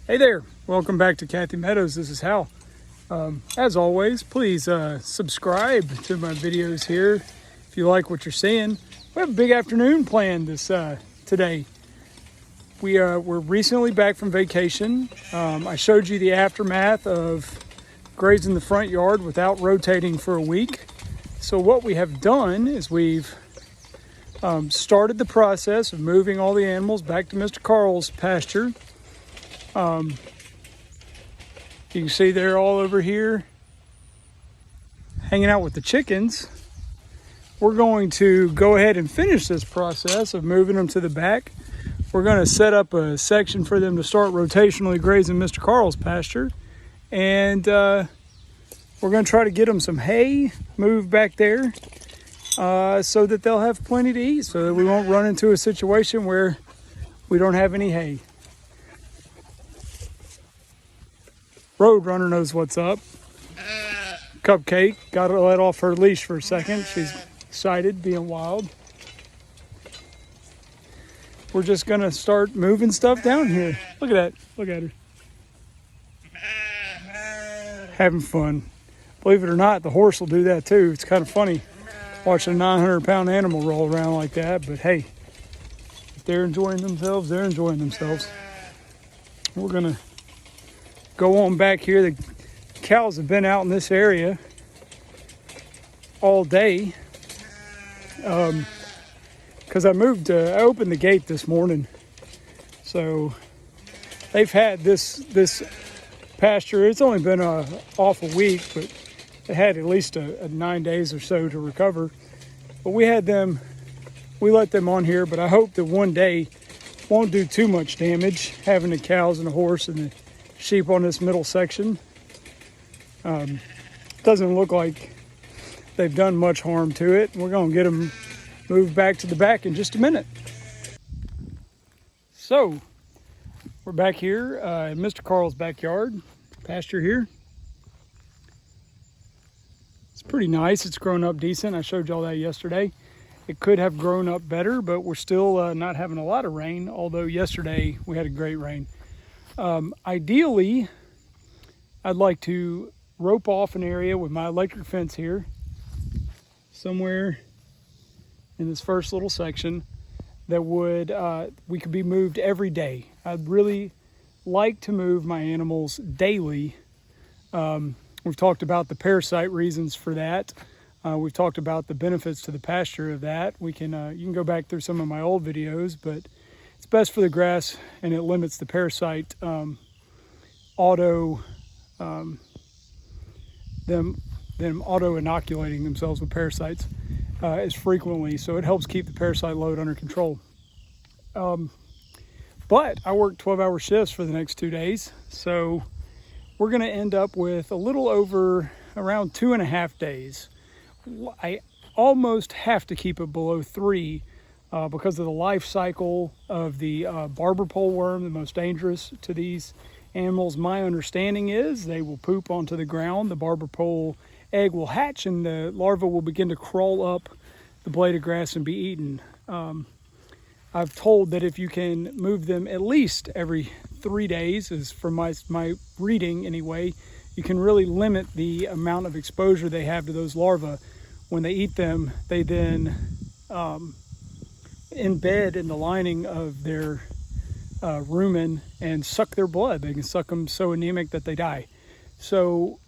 Hey there, welcome back to Kathy Meadows. This is Hal. As always, please subscribe to my videos here if you like what you're seeing. We have a big afternoon planned today. We're recently back from vacation. I showed you the aftermath of grazing the front yard without rotating for a week. So what we have done is we've started the process of moving all the animals back to Mr. Carl's pasture. You can see they're all over here hanging out with the chickens. We're going to go ahead and finish this process of moving them to the back. We're going to set up a section for them to start rotationally grazing Mr. Carl's pasture. And we're going to try to get them some hay moved back there so that they'll have plenty to eat, so that we won't run into a situation where we don't have any hay. Roadrunner knows what's up. Cupcake got to let off her leash for a second. She's excited, being wild. We're just going to start moving stuff down here. Look at that. Look at her. Having fun. Believe it or not, the horse will do that too. It's kind of funny watching a 900-pound animal roll around like that. But hey, if they're enjoying themselves, they're enjoying themselves. We're going to go on back here. The cows have been out in this area all day because I opened the gate this morning. So they've had this pasture. It's only been off a week, but they had at least a 9 days or so to recover. But we let them on here, but I hope that one day won't do too much damage, having the cows and the horse and the sheep on this middle section. Doesn't look like they've done much harm to it. We're going to get them moved back to the back in just a minute. So we're back here in Mr. Carl's backyard pasture here. It's pretty nice. It's grown up decent. I showed y'all that yesterday. It could have grown up better, but we're still not having a lot of rain, although yesterday we had a great rain. Ideally, I'd like to rope off an area with my electric fence here, somewhere in this first little section, that we could be moved every day. I'd really like to move my animals daily. We've talked about the parasite reasons for that. We've talked about the benefits to the pasture of that. You can go back through some of my old videos, but it's best for the grass, and it limits the parasite them auto inoculating themselves with parasites as frequently. So it helps keep the parasite load under control. But I work 12-hour shifts for the next 2 days, so we're going to end up with a little over around 2.5 days. I almost have to keep it below 3. Because of the life cycle of the barber pole worm, the most dangerous to these animals. My understanding is they will poop onto the ground. The barber pole egg will hatch, and the larva will begin to crawl up the blade of grass and be eaten. I've told that if you can move them at least every 3 days, is from my reading anyway, you can really limit the amount of exposure they have to those larvae. When they eat them, they then embed in the lining of their rumen and suck their blood. They can suck them so anemic that they die. So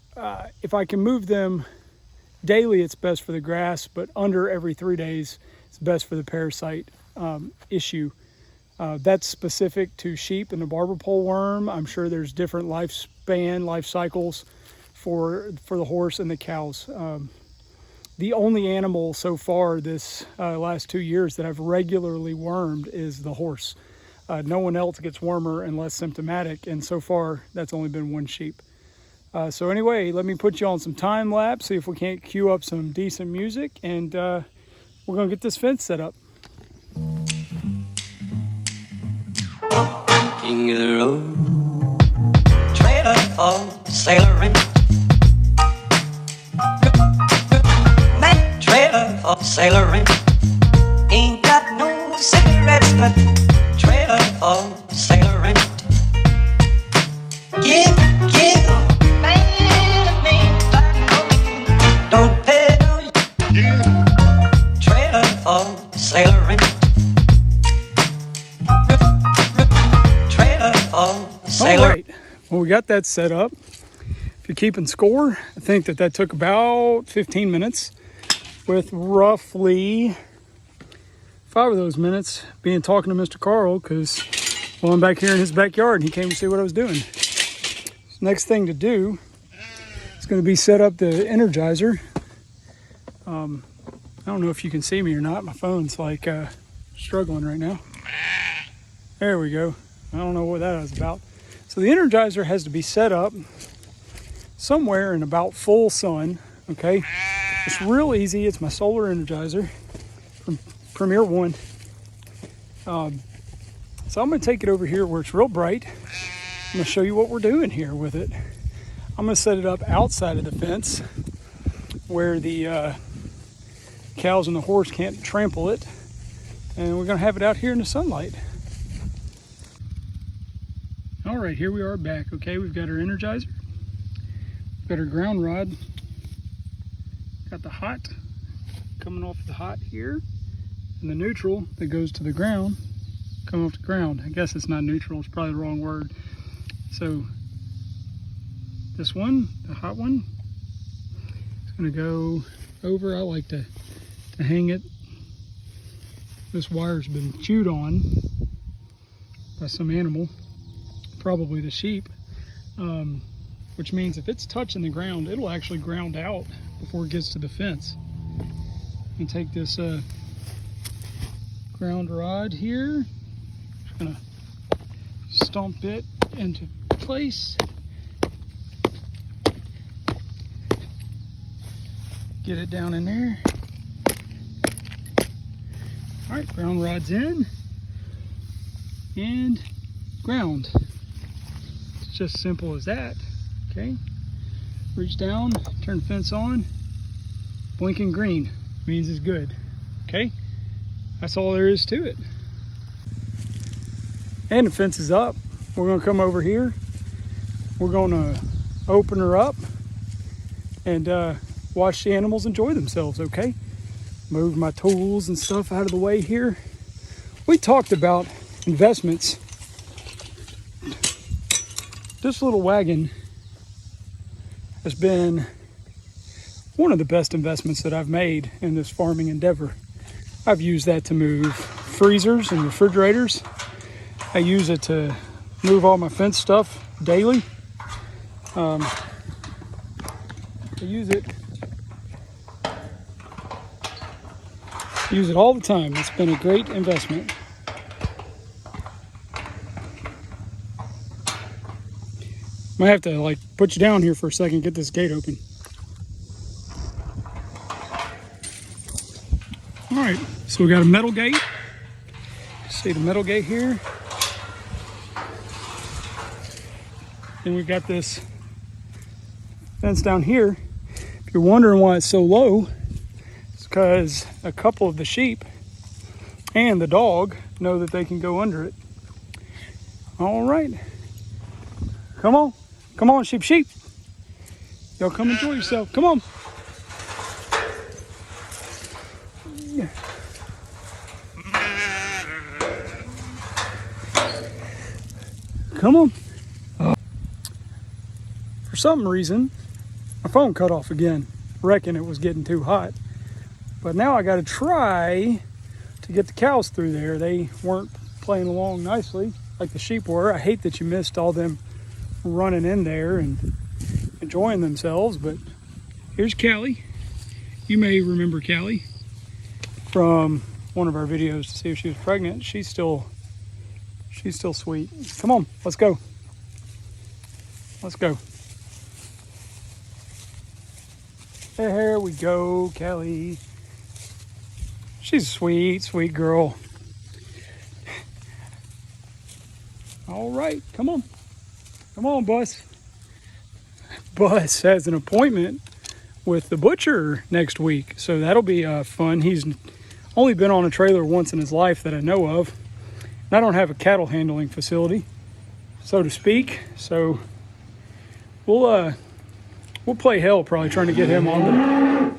if I can move them daily, it's best for the grass, but under every 3 days, it's best for the parasite issue. That's specific to sheep and the barber pole worm. I'm sure there's different life cycles for the horse and the cows. The only animal so far this last 2 years that I've regularly wormed is the horse. No one else gets wormer unless symptomatic, and so far that's only been one sheep. So anyway, let me put you on some time lapse, see if we can't cue up some decent music, and we're going to get this fence set up. King of the road, trailer for sailoring. Trailer for sailoring. Ain't got no cigarettes, but trailer for sailoring. of the All sailor. right, well, we got that set up. If you're keeping score, I think that took about 15 minutes, with roughly 5 of those minutes being talking to Mr. Carl, because, well, I'm back here in his backyard and he came to see what I was doing. So next thing to do is going to be set up the Energizer. I don't know if you can see me or not. My phone's like struggling right now. There we go. I don't know what that was about. So the Energizer has to be set up somewhere in about full sun, okay? It's real easy. It's my solar Energizer from Premier One. So I'm going to take it over here where it's real bright. I'm going to show you what we're doing here with it. I'm going to set it up outside of the fence where the cows and the horse can't trample it. And we're going to have it out here in the sunlight. All right, here we are back. Okay, we've got our Energizer. We've got our ground rod. Got the hot coming off the hot here. And the neutral that goes to the ground, coming off the ground. I guess it's not neutral, it's probably the wrong word. So this one, the hot one, is gonna go over. I like to hang it. This wire's been chewed on by some animal, probably the sheep, which means if it's touching the ground, it'll actually ground out before it gets to the fence. And take this ground rod here, just gonna stomp it into place. Get it down in there. All right, ground rod's in and ground. It's just simple as that, okay? Reach down, turn the fence on, blinking green means it's good, okay? That's all there is to it. And the fence is up. We're gonna come over here. We're gonna open her up and watch the animals enjoy themselves, okay? Move my tools and stuff out of the way here. We talked about investments. This little wagon has been one of the best investments that I've made in this farming endeavor. I've used that to move freezers and refrigerators. I use it to move all my fence stuff daily. I use it all the time. It's been a great investment. Might have to like put you down here for a second, get this gate open. All right, so we got a metal gate. See the metal gate here. Then we got this fence down here. If you're wondering why it's so low, it's because a couple of the sheep and the dog know that they can go under it. All right, come on, sheep. Y'all come enjoy yourself. Come on. Yeah. Come on. For some reason, my phone cut off again. Reckon it was getting too hot. But now I got to try to get the cows through there. They weren't playing along nicely like the sheep were. I hate that you missed all them running in there and enjoying themselves. But here's Callie. You may remember Callie from one of our videos to see if she was pregnant. She's still sweet. Come on, let's go. Let's go. There we go, Kelly. She's a sweet, sweet girl. All right, come on. Come on, Bus. Bus has an appointment with the butcher next week, so that'll be fun. He's only been on a trailer once in his life that I know of. And I don't have a cattle handling facility, so to speak, so we'll play hell probably trying to get him on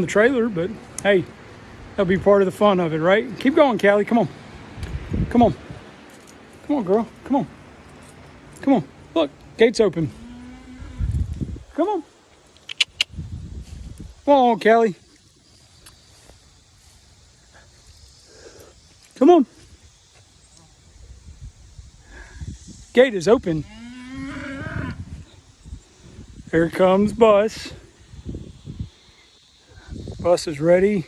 the trailer, but hey, that'll be part of the fun of it, right? Keep going, Callie, come on. Come on. Come on, girl. Come on. Come on. Look, gate's open. Come on. Come on, Callie. Come on. Gate is open. Here comes Bus. Bus is ready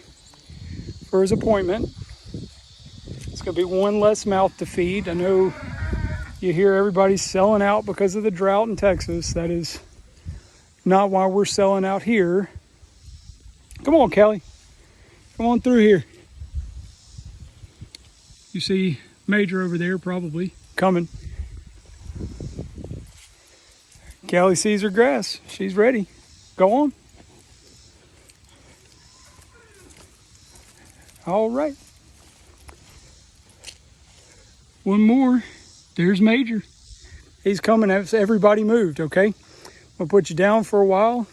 for his appointment. It's going to be one less mouth to feed. I know you hear everybody selling out because of the drought in Texas. That is not why we're selling out here. Come on, Callie. Come on through here. You see Major over there probably coming. Callie sees her grass. She's ready. Go on. All right. One more. There's Major. He's coming as everybody moved, okay? I'll put you down for a while.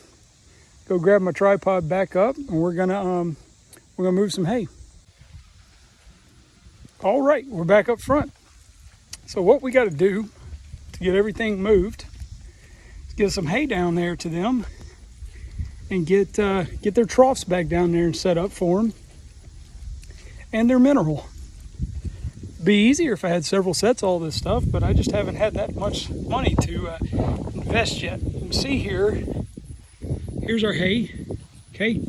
Go grab my tripod back up, and we're gonna move some hay. All right, we're back up front. So what we got to do to get everything moved is get some hay down there to them, and get their troughs back down there and set up for them, and their mineral. Be easier if I had several sets of all this stuff, but I just haven't had that much money to invest yet. You see here, here's our hay. Okay,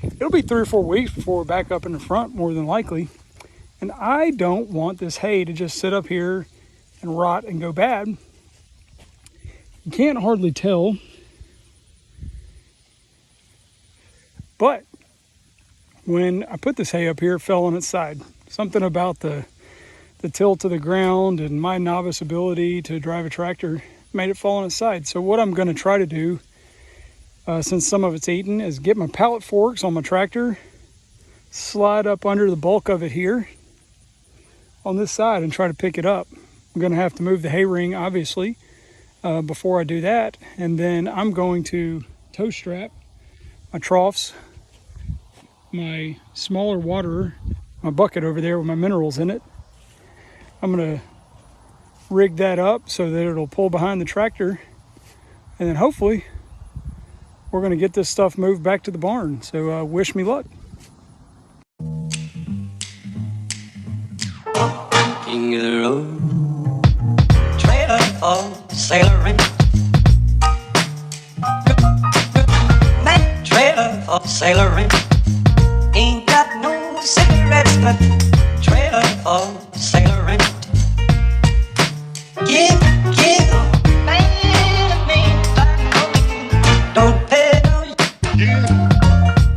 it'll be 3 or 4 weeks before we're back up in the front, more than likely. And I don't want this hay to just sit up here and rot and go bad. You can't hardly tell, but when I put this hay up here, it fell on its side. Something about the tilt of the ground and my novice ability to drive a tractor made it fall on its side. So what I'm going to try to do, since some of it's eaten, is get my pallet forks on my tractor, slide up under the bulk of it here on this side and try to pick it up. I'm going to have to move the hay ring, obviously, before I do that. And then I'm going to toe strap my troughs, my smaller waterer, my bucket over there with my minerals in it. I'm going to rig that up so that it'll pull behind the tractor, and then hopefully we're going to get this stuff moved back to the barn. So wish me luck. King of the road, trailer for sailoring, that trailer for sailoring, ain't got no cigarettes, but trailer for sailoring. Give, don't pay no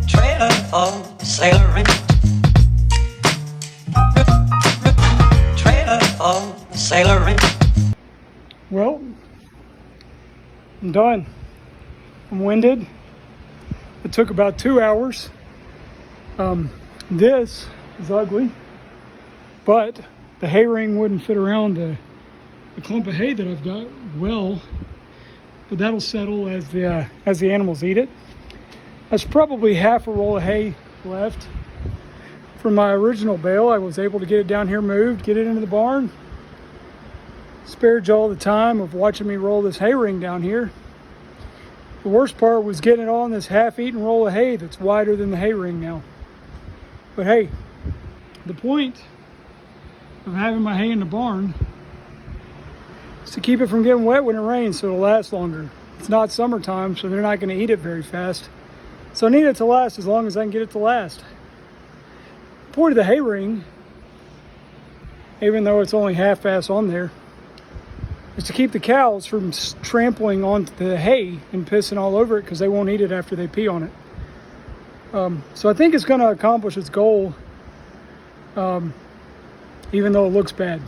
trailer for sailoring. Trailer for sailoring. Well, I'm done. I'm winded. It took about 2 hours. This is ugly, but the hay ring wouldn't fit around the clump of hay that I've got well, but that'll settle as the animals eat it. That's probably half a roll of hay left from my original bale. I was able to get it down here moved, get it into the barn. Spared you all the time of watching me roll this hay ring down here. The worst part was getting it on this half-eaten roll of hay that's wider than the hay ring now. But hey, the point of having my hay in the barn is to keep it from getting wet when it rains so it'll last longer. It's not summertime, so they're not going to eat it very fast. So I need it to last as long as I can get it to last. The point of the hay ring, even though it's only half-ass on there, is to keep the cows from trampling onto the hay and pissing all over it, because they won't eat it after they pee on it. So I think it's going to accomplish its goal, even though it looks bad.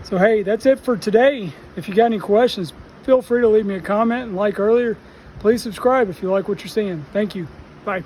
So hey, that's it for today. If you got any questions, feel free to leave me a comment, and like earlier, please subscribe if you like what you're seeing. Thank you. Bye.